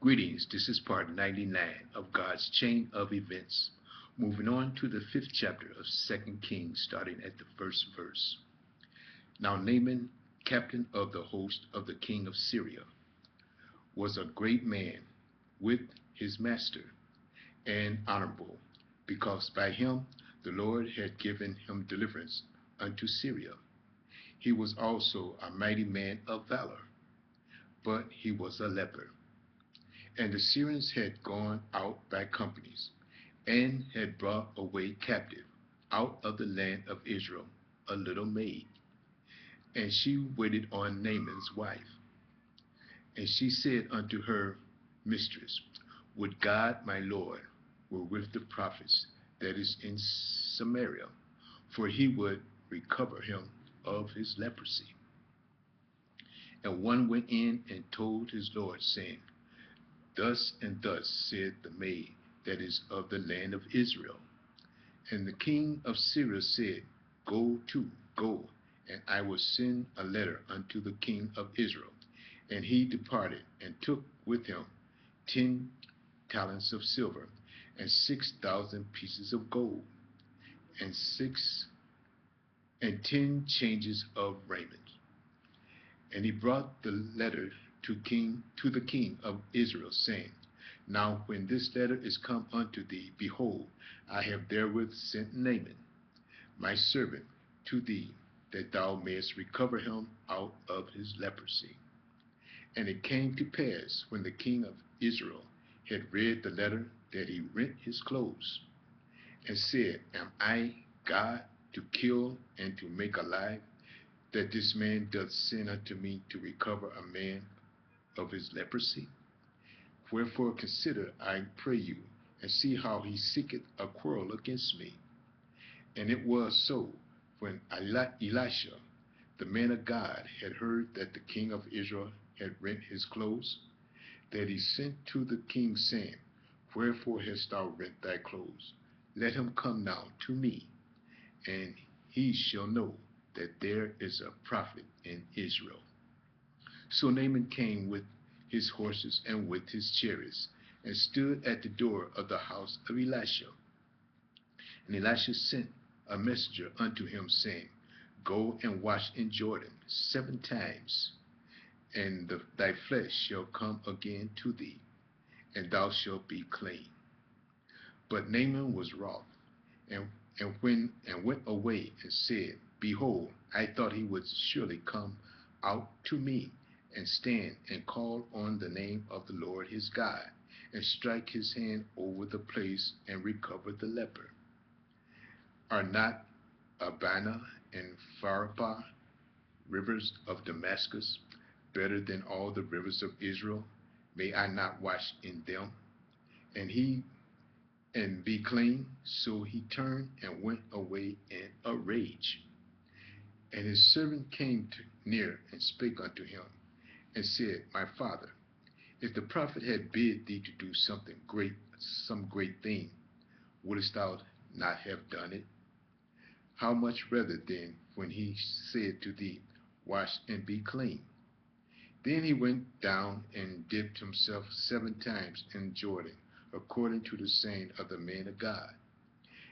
Greetings, this is part 99 of God's chain of events. Moving on to the fifth chapter of 2 Kings, starting at the first verse. Now Naaman, captain of the host of the king of Syria, was a great man with his master, and honorable, because by him the Lord had given him deliverance unto Syria. He was also a mighty man of valor, but he was a leper. And the Syrians had gone out by companies, and had brought away captive out of the land of Israel a little maid. And she waited on Naaman's wife. And she said unto her mistress, Would God my Lord were with the prophets that is in Samaria, for he would recover him of his leprosy. And one went in and told his Lord, saying, Thus and thus said the maid that is of the land of Israel. And the king of Syria said, Go, and I will send a letter unto the king of Israel. And he departed, and took with him 10 talents of silver, and 6,000 pieces of gold, and 10 changes of raiment. And he brought the letter to the king of Israel, saying, Now when this letter is come unto thee, behold, I have therewith sent Naaman, my servant, to thee, that thou mayest recover him out of his leprosy. And it came to pass, when the king of Israel had read the letter, that he rent his clothes, and said, Am I God to kill and to make alive, that this man doth send unto me to recover a man of his leprosy? Wherefore consider, I pray you, and see how he seeketh a quarrel against me. And it was so, when Elisha, the man of God, had heard that the king of Israel had rent his clothes, that he sent to the king, saying, Wherefore hast thou rent thy clothes? Let him come now to me, and he shall know that there is a prophet in Israel. So Naaman came with his horses and with his chariots, and stood at the door of the house of Elisha. And Elisha sent a messenger unto him, saying, Go and wash in Jordan 7 times, and thy flesh shall come again to thee, and thou shalt be clean. But Naaman was wroth, and went away, and said, Behold, I thought he would surely come out to me, and stand and call on the name of the Lord his God, and strike his hand over the place, and recover the leper. Are not Abana and Pharpar, rivers of Damascus, better than all the rivers of Israel? May I not wash in them, and be clean? So he turned and went away in a rage. And his servant came near, and spake unto him, and said, My father, if the prophet had bid thee to do some great thing, wouldest thou not have done it? How much rather then, when he said to thee, Wash and be clean? Then he went down and dipped himself 7 times in Jordan, according to the saying of the man of God.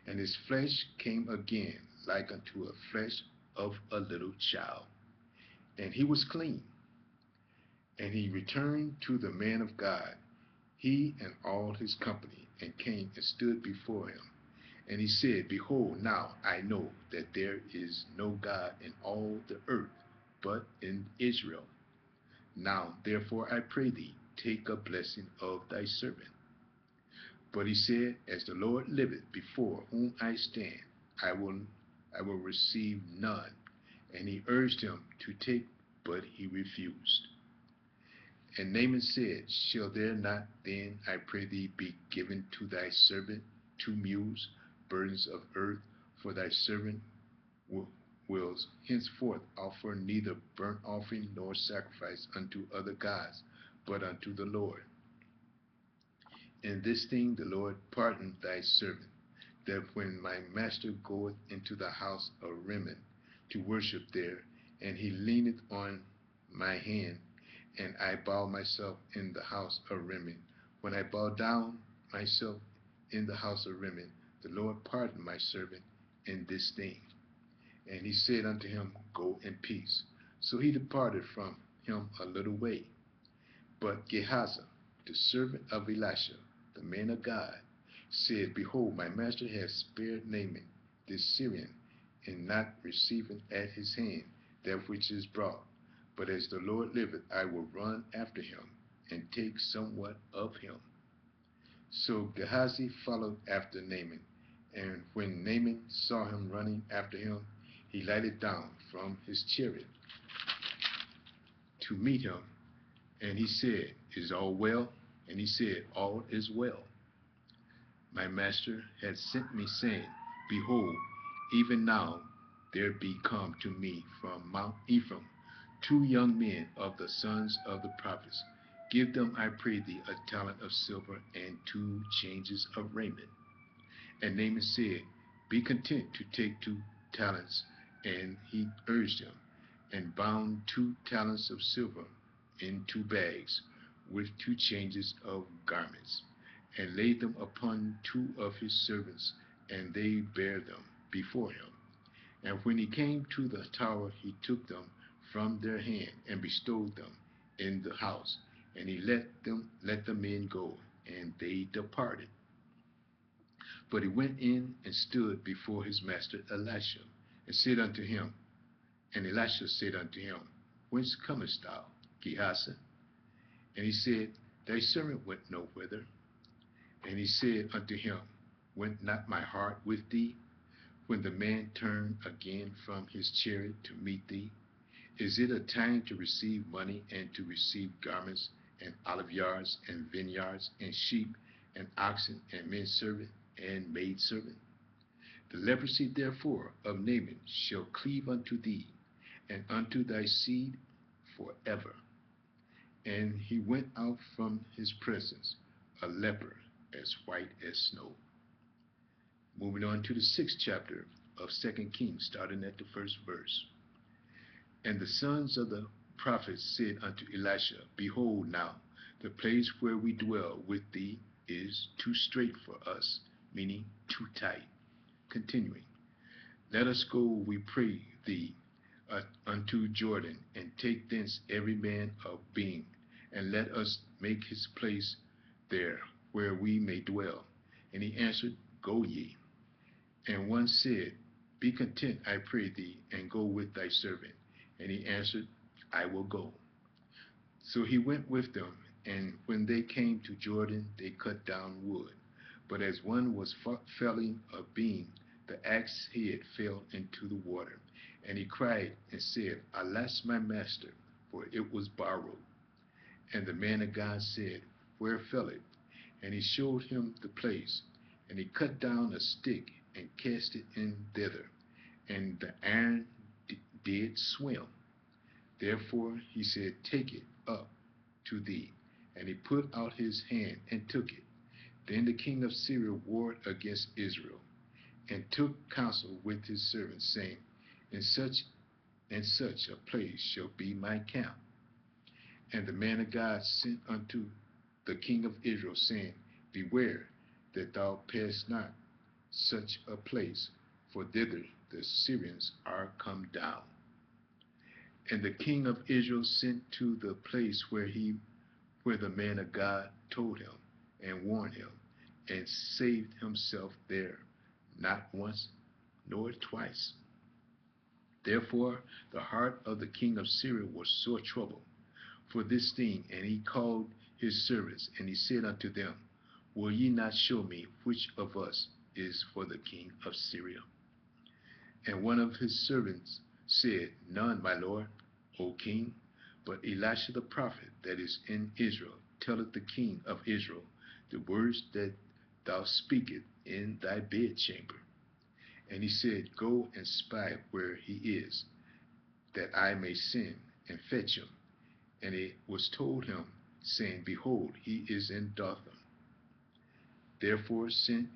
And his flesh came again like unto a flesh of a little child, and he was clean. And he returned to the man of God, he and all his company, and came and stood before him. And he said, Behold, now I know that there is no God in all the earth but in Israel. Now therefore I pray thee, take a blessing of thy servant. But he said, As the Lord liveth, before whom I stand, I will receive none. And he urged him to take, but he refused. And Naaman said, Shall there not then, I pray thee, be given to thy servant 2 mules, burdens of earth? For thy servant will henceforth offer neither burnt offering nor sacrifice unto other gods, but unto the Lord. In this thing the Lord pardon thy servant, that when my master goeth into the house of Rimmon to worship there, and he leaneth on my hand, and I bow myself in the house of Rimmon. When I bow down myself in the house of Rimmon, the Lord pardon my servant in this thing. And he said unto him, Go in peace. So he departed from him a little way. But Gehazi, the servant of Elisha, the man of God, said, Behold, my master hath spared Naaman this Syrian, in not receiving at his hand that which is brought. But as the Lord liveth, I will run after him, and take somewhat of him. So Gehazi followed after Naaman, and when Naaman saw him running after him, he lighted down from his chariot to meet him, and he said, Is all well? And he said, All is well. My master had sent me, saying, Behold, even now there be come to me from Mount Ephraim 2 young men of the sons of the prophets. Give them, I pray thee, a talent of silver and 2 changes of raiment. And Naaman said, Be content to take 2 talents. And he urged him, and bound 2 talents of silver in 2 bags, with 2 changes of garments, and laid them upon 2 of his servants, and they bare them before him. And when he came to the tower, he took them from their hand, and bestowed them in the house. And he let the men go, and they departed. But he went in and stood before his master Elisha, and said unto him, and Elisha said unto him, Whence comest thou, Gehazi? And he said, Thy servant went no whither. And he said unto him, Went not my heart with thee, when the man turned again from his chariot to meet thee? Is it a time to receive money, and to receive garments, and olive yards, and vineyards, and sheep, and oxen, and men servant, and maid servant? The leprosy therefore of Naaman shall cleave unto thee, and unto thy seed forever. And he went out from his presence, a leper, as white as snow. Moving on to the 6th chapter of 2 Kings, starting at the 1st verse. And the sons of the prophets said unto Elisha, Behold now, the place where we dwell with thee is too strait for us, meaning too tight. Continuing, Let us go, we pray thee, unto Jordan, and take thence every man of being, and let us make his place there, where we may dwell. And he answered, Go ye. And one said, Be content, I pray thee, and go with thy servant. And he answered, I will go. So he went with them, and when they came to Jordan, they cut down wood. But as one was felling a beam, the axe head fell into the water. And he cried and said, Alas, my master, for it was borrowed. And the man of God said, Where fell it? And he showed him the place. And he cut down a stick, and cast it in thither, and the iron did swim. Therefore he said, Take it up to thee. And he put out his hand, and took it. Then the king of Syria warred against Israel, and took counsel with his servants, saying, In such and such a place shall be my camp. And the man of God sent unto the king of Israel, saying, Beware that thou pass not such a place, for thither the Syrians are come down. And the king of Israel sent to the place where the man of God told him, and warned him, and saved himself there, not once nor twice. Therefore the heart of the king of Syria was sore troubled for this thing, and he called his servants, and he said unto them, Will ye not show me which of us is for the king of Syria? And one of his servants said, None, my lord, O king, but Elisha the prophet that is in Israel telleth the king of Israel the words that thou speakest in thy bedchamber. And he said, Go and spy where he is, that I may send and fetch him. And it was told him, saying, Behold, he is in Dothan. Therefore sent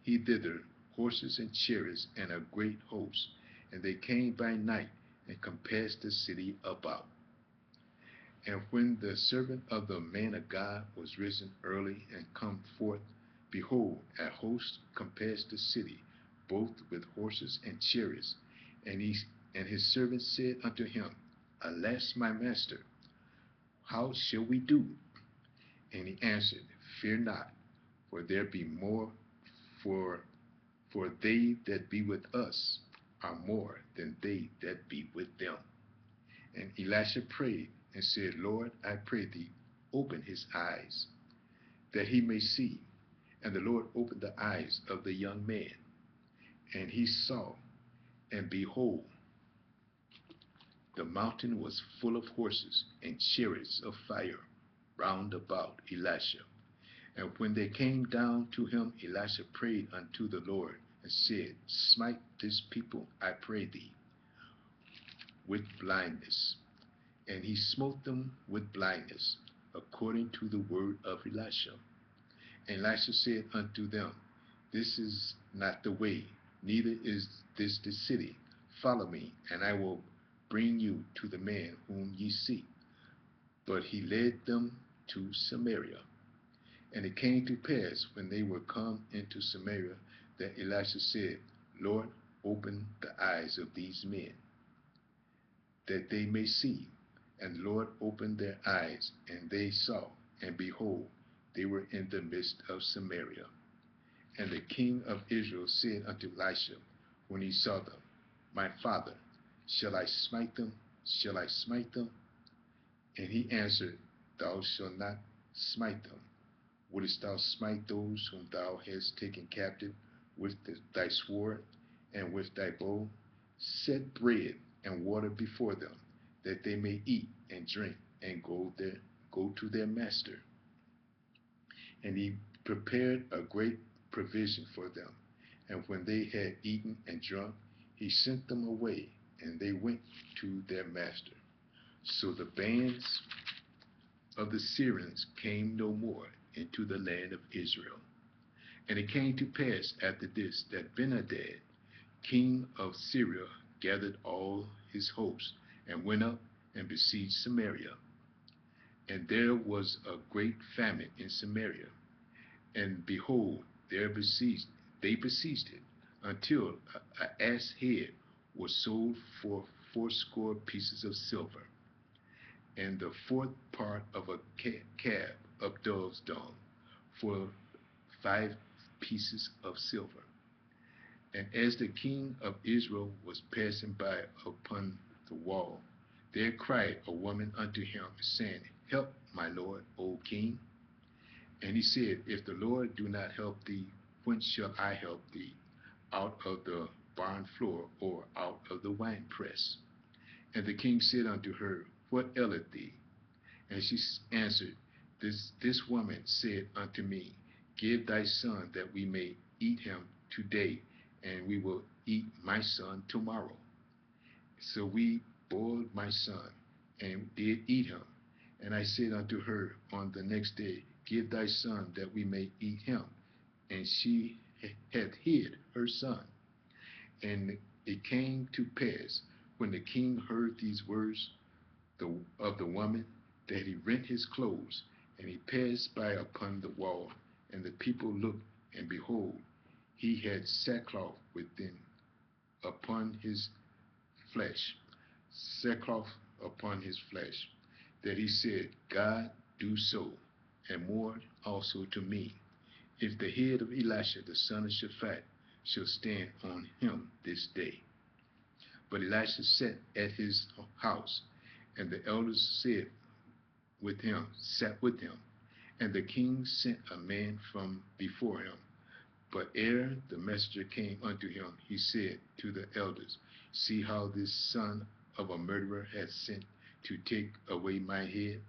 he thither horses and chariots and a great host, and they came by night and compassed the city about. And when the servant of the man of God was risen early and come forth, behold, a host compassed the city, both with horses and chariots. And his servant said unto him, Alas, my master, how shall we do? And he answered, Fear not, for there be more, for they that be with us are more than they that be with them. And Elisha prayed and said, Lord, I pray thee, open his eyes, that he may see. And the Lord opened the eyes of the young man, and he saw, and behold, the mountain was full of horses and chariots of fire round about Elisha. And when they came down to him, Elisha prayed unto the Lord, and said, Smite this people, I pray thee, with blindness. And he smote them with blindness, according to the word of Elisha. And Elisha said unto them, This is not the way, neither is this the city. Follow me, and I will bring you to the man whom ye seek. But he led them to Samaria. And it came to pass, when they were come into Samaria, that Elisha said, Lord, open the eyes of these men, that they may see. And the Lord opened their eyes, and they saw, and behold, they were in the midst of Samaria. And the king of Israel said unto Elisha, when he saw them, My father, shall I smite them? Shall I smite them? And he answered, Thou shalt not smite them. Wouldest thou smite those whom thou hast taken captive with thy sword and with thy bow? Set bread and water before them, that they may eat and drink and go to their master. And he prepared a great provision for them. And when they had eaten and drunk, he sent them away, and they went to their master. So the bands of the Syrians came no more into the land of Israel. And it came to pass after this, that Ben-Hadad, king of Syria, gathered all his hosts, and went up and besieged Samaria. And there was a great famine in Samaria. And behold, they besieged it, until an ass head was sold for 80 pieces of silver, and the fourth part of a cab of dove's dung for 5 pieces of silver. And as the king of Israel was passing by upon the wall, there cried a woman unto him, saying, Help, my lord, O king. And he said, If the Lord do not help thee, whence shall I help thee? Out of the barn floor, or out of the winepress? And the king said unto her, What aileth thee? And she answered, This woman said unto me, Give thy son, that we may eat him today, and we will eat my son tomorrow. So we boiled my son, and did eat him. And I said unto her on the next day, Give thy son, that we may eat him. And she hath hid her son. And it came to pass, when the king heard these words of the woman, that he rent his clothes, and he passed by upon the wall. And the people looked, and behold, he had sackcloth within upon his flesh, sackcloth upon his flesh, that he said, God do so, and more also to me, if the head of Elisha the son of Shaphat shall stand on him this day. But Elisha sat at his house, and the elders sat with him, and the king sent a man from before him. But ere the messenger came unto him, he said to the elders, See how this son of a murderer hath sent to take away my head?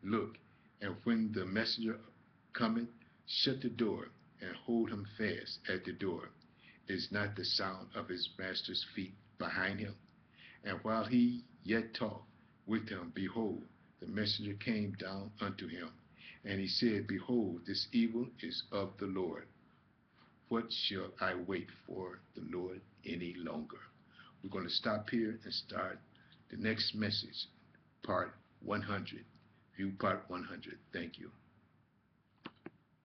Look, and when the messenger cometh, shut the door, and hold him fast at the door. Is not the sound of his master's feet behind him? And while he yet talked with him, behold, the messenger came down unto him. And he said, Behold, this evil is of the Lord. What shall I wait for the Lord any longer? We're going to stop here and start the next message, part 100. View Part 100. Thank you.